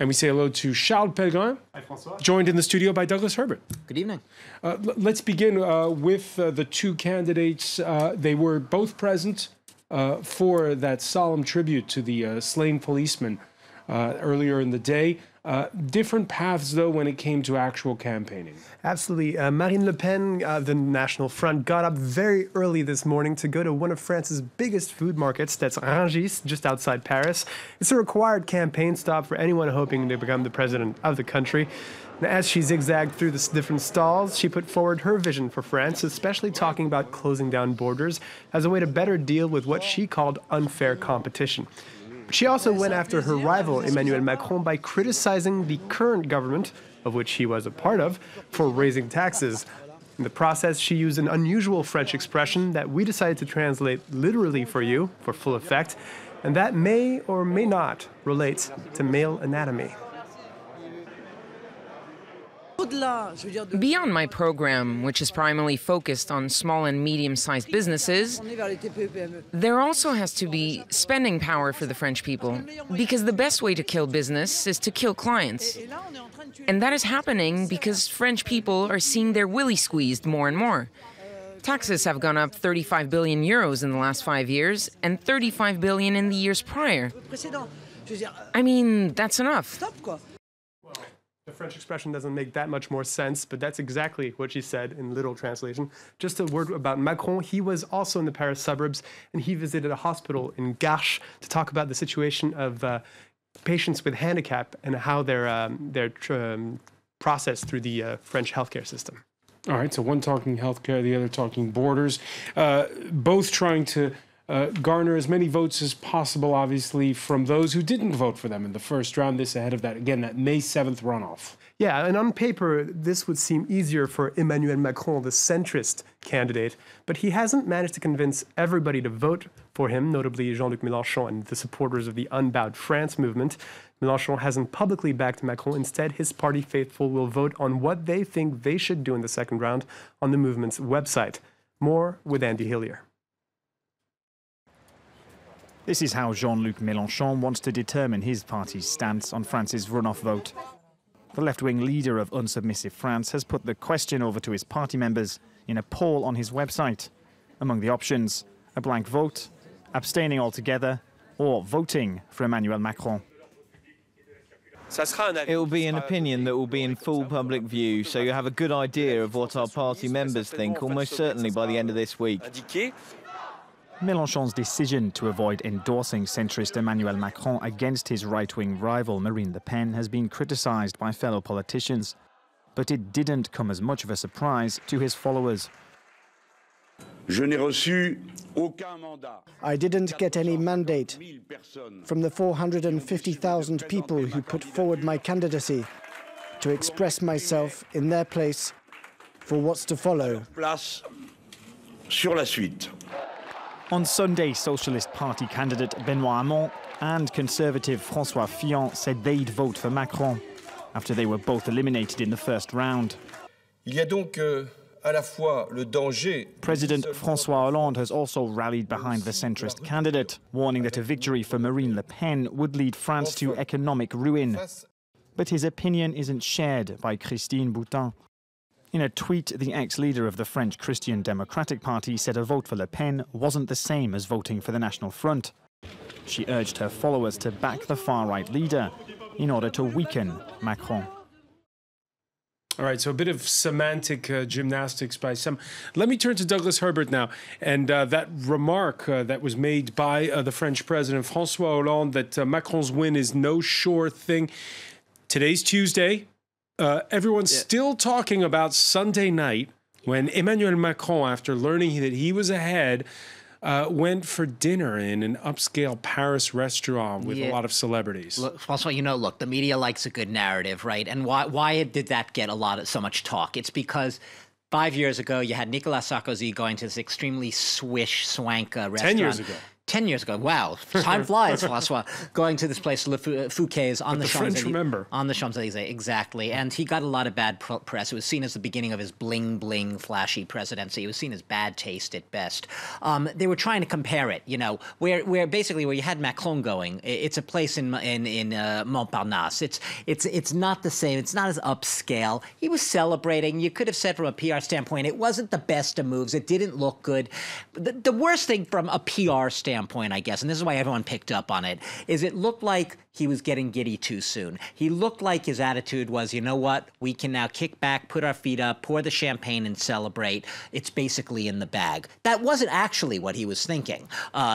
And we say hello to Charles Pellegrin, joined in the studio by Douglas Herbert. Good evening. Let's begin with the two candidates. They were both present for that solemn tribute to the slain policeman earlier in the day. Different paths, though, when it came to actual campaigning. Absolutely. Marine Le Pen, the National Front, got up very early this morning to go to one of France's biggest food markets, that's Rungis, just outside Paris. It's a required campaign stop for anyone hoping to become the president of the country. And as she zigzagged through the different stalls, she put forward her vision for France, especially talking about closing down borders as a way to better deal with what she called unfair competition. She also went after her rival, Emmanuel Macron, by criticizing the current government, of which he was a part of, for raising taxes. In the process, she used an unusual French expression that we decided to translate literally for you, for full effect, and that may or may not relate to male anatomy. Beyond my program, which is primarily focused on small and medium-sized businesses, there also has to be spending power for the French people, because the best way to kill business is to kill clients. And that is happening because French people are seeing their willy squeezed more and more. Taxes have gone up 35 billion euros in the last 5 years and 35 billion in the years prior. I mean, that's enough. The French expression doesn't make that much more sense, but that's exactly what she said in literal translation. Just a word about Macron. He was also in the Paris suburbs, and he visited a hospital in Garches to talk about the situation of patients with handicap and how they're processed through the French healthcare system. All right, so one talking healthcare, the other talking borders, both trying to garner as many votes as possible, obviously, from those who didn't vote for them in the first round. This ahead of that, again, that May 7th runoff. Yeah, and on paper, this would seem easier for Emmanuel Macron, the centrist candidate, but he hasn't managed to convince everybody to vote for him, notably Jean-Luc Mélenchon and the supporters of the Unbowed France movement. Mélenchon hasn't publicly backed Macron. Instead, his party faithful will vote on what they think they should do in the second round on the movement's website. More with Andy Hillier. This is how Jean-Luc Mélenchon wants to determine his party's stance on France's runoff vote. The left-wing leader of unsubmissive France has put the question over to his party members in a poll on his website. Among the options, a blank vote, abstaining altogether, or voting for Emmanuel Macron. It will be an opinion that will be in full public view, so you have a good idea of what our party members think almost certainly by the end of this week. Mélenchon's decision to avoid endorsing centrist Emmanuel Macron against his right-wing rival Marine Le Pen has been criticised by fellow politicians. But it didn't come as much of a surprise to his followers. I didn't get any mandate from the 450,000 people who put forward my candidacy to express myself in their place for what's to follow. On Sunday, Socialist Party candidate Benoît Hamon and Conservative François Fillon said they'd vote for Macron after they were both eliminated in the first round. President François Hollande has also rallied behind the centrist candidate, warning that a victory for Marine Le Pen would lead France to economic ruin. But his opinion isn't shared by Christine Boutin. In a tweet, the ex-leader of the French Christian Democratic Party said a vote for Le Pen wasn't the same as voting for the National Front. She urged her followers to back the far-right leader in order to weaken Macron. All right, so a bit of semantic gymnastics by some. Let me turn to Douglas Herbert now. And that remark that was made by the French president, François Hollande, that Macron's win is no sure thing. Today's Tuesday. Everyone's still talking about Sunday night when Emmanuel Macron, after learning that he was ahead, went for dinner in an upscale Paris restaurant with a lot of celebrities. Look, François, look, the media likes a good narrative, right? And why did that get so much talk? It's because 5 years ago, you had Nicolas Sarkozy going to this extremely swank restaurant. 10 years ago. 10 years ago. Wow. Time flies, Francois. Going to this place, Le Fouquet's on the French remember. On the Champs-Élysées, exactly. And he got a lot of bad press. It was seen as the beginning of his bling-bling flashy presidency. It was seen as bad taste at best. They were trying to compare it, you know, where you had Macron going. It's a place in Montparnasse. It's not the same. It's not as upscale. He was celebrating. You could have said from a PR standpoint, it wasn't the best of moves. It didn't look good. The worst thing from a PR standpoint, I guess, and this is why everyone picked up on it, is it looked like he was getting giddy too soon. He looked like his attitude was, you know what, we can now kick back, put our feet up, pour the champagne and celebrate. It's basically in the bag. That wasn't actually what he was thinking,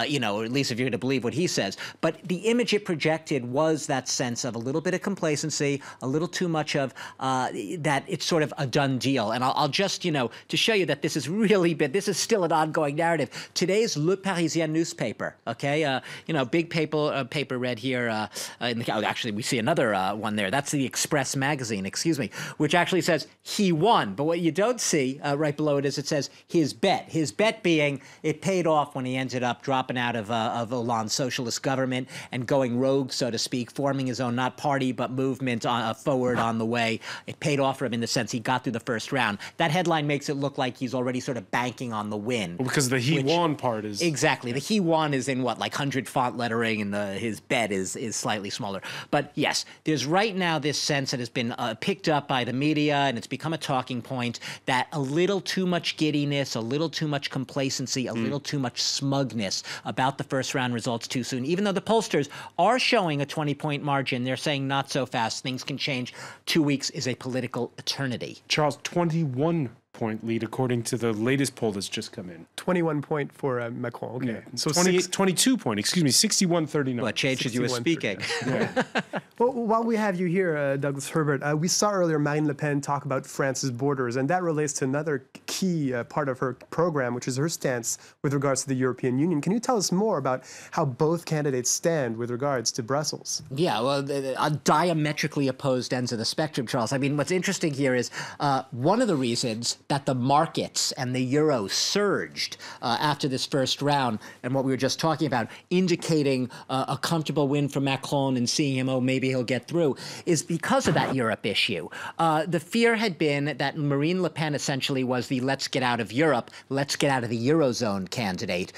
you know, or at least if you're to believe what he says. But the image it projected was that sense of a little bit of complacency, a little too much of that it's sort of a done deal. And I'll just, you know, to show you that this is really big, this is still an ongoing narrative. Today's Le Parisien newspaper, okay, you know, big paper read here, actually, we see another one there. That's the Express magazine, excuse me, which actually says he won. But what you don't see right below it is it says his bet. His bet being it paid off when he ended up dropping out of Hollande's socialist government and going rogue, so to speak, forming his own, not party, but movement forward on the way. It paid off for him in the sense he got through the first round. That headline makes it look like he's already sort of banking on the win. Well, because the he won part is... Exactly. The he won is in what, like 100 font lettering, and his bet is slightly smaller. But yes, there's right now this sense that has been picked up by the media, and it's become a talking point, that a little too much giddiness, a little too much complacency, a little too much smugness about the first round results too soon. Even though the pollsters are showing a 20-point margin, they're saying not so fast. Things can change. 2 weeks is a political eternity. Charles, 21-point lead according to the latest poll that's just come in. 21 point for Macron. Okay. Yeah. So 22 point, excuse me, 61-39. Well, it changed as you were speaking. Yeah. Well, while we have you here, Douglas Herbert, we saw earlier Marine Le Pen talk about France's borders, and that relates to another key part of her program, which is her stance with regards to the European Union. Can you tell us more about how both candidates stand with regards to Brussels? Yeah, well, diametrically opposed ends of the spectrum, Charles. I mean, what's interesting here is one of the reasons that the markets and the euro surged after this first round, and what we were just talking about, indicating a comfortable win for Macron and seeing him, oh, maybe he'll get through, is because of that Europe issue. The fear had been that Marine Le Pen essentially was the let's get out of Europe, let's get out of the Eurozone candidate.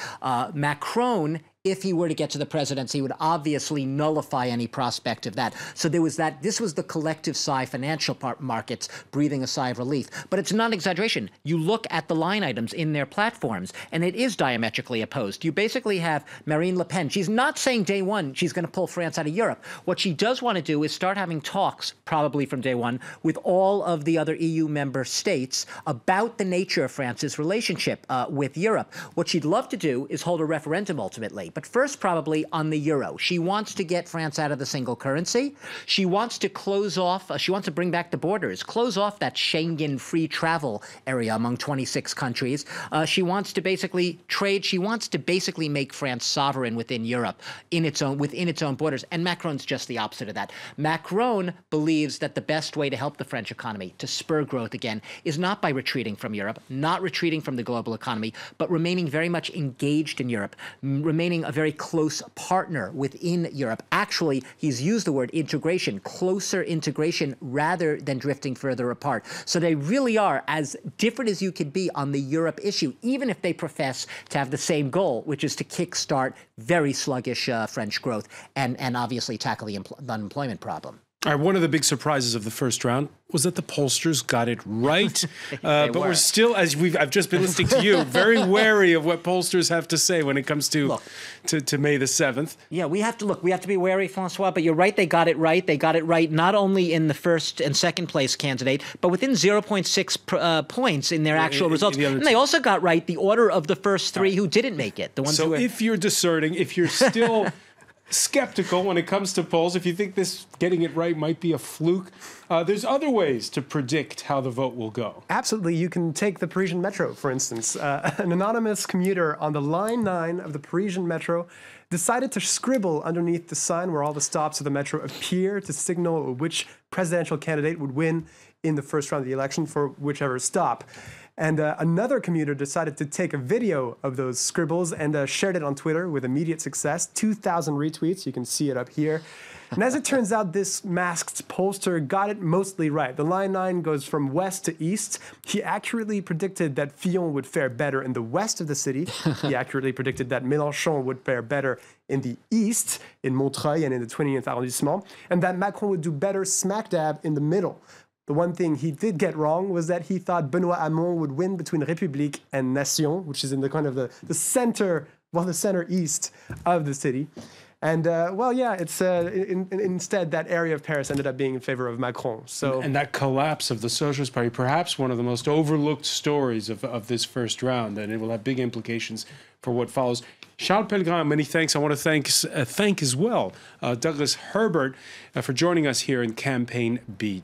Macron, if he were to get to the presidency, would obviously nullify any prospect of that. So there was that. This was the collective sigh, financial markets breathing a sigh of relief. But it's not an exaggeration. You look at the line items in their platforms, and it is diametrically opposed. You basically have Marine Le Pen. She's not saying day one she's going to pull France out of Europe. What she does want to do is start having talks, probably from day one, with all of the other EU member states about the nature of France's relationship with Europe. What she'd love to do is hold a referendum ultimately. But first, probably on the euro. She wants to get France out of the single currency. She wants to close off, she wants to bring back the borders, close off that Schengen free travel area among 26 countries. She wants to basically trade. She wants to basically make France sovereign within Europe, within its own borders. And Macron's just the opposite of that. Macron believes that the best way to help the French economy, to spur growth again, is not by retreating from Europe, not retreating from the global economy, but remaining very much engaged in Europe, remaining a very close partner within Europe. Actually, he's used the word integration, closer integration rather than drifting further apart. So they really are as different as you could be on the Europe issue, even if they profess to have the same goal, which is to kickstart very sluggish French growth and obviously tackle the unemployment problem. All right, one of the big surprises of the first round was that the pollsters got it right. But we're still, as I've just been listening to you, very wary of what pollsters have to say when it comes to May the 7th. Yeah, we have to be wary, Francois, but you're right, they got it right. They got it right not only in the first and second place candidate, but within 0.6 points in their actual results. And they also got right the order of the first three who didn't make it. The ones so if you're discerning, if you're still skeptical when it comes to polls, if you think this getting it right might be a fluke, there's other ways to predict how the vote will go. Absolutely. You can take the Parisian Metro, for instance. An anonymous commuter on the Line 9 of the Parisian Metro decided to scribble underneath the sign where all the stops of the Metro appear to signal which presidential candidate would win in the first round of the election for whichever stop. And another commuter decided to take a video of those scribbles and shared it on Twitter with immediate success. 2,000 retweets. You can see it up here. And as it turns out, this masked pollster got it mostly right. The line 9 goes from west to east. He accurately predicted that Fillon would fare better in the west of the city. He accurately predicted that Mélenchon would fare better in the east, in Montreuil and in the 20th arrondissement, and that Macron would do better smack dab in the middle. The one thing he did get wrong was that he thought Benoît Hamon would win between République and Nation, which is in the kind of the center, well, the center east of the city. And, well, yeah, it's instead that area of Paris ended up being in favor of Macron. So, and that collapse of the Socialist Party, perhaps one of the most overlooked stories of this first round, and it will have big implications for what follows. Charles Pellegrin, many thanks. I want to thank as well Douglas Herbert for joining us here in Campaign Beat.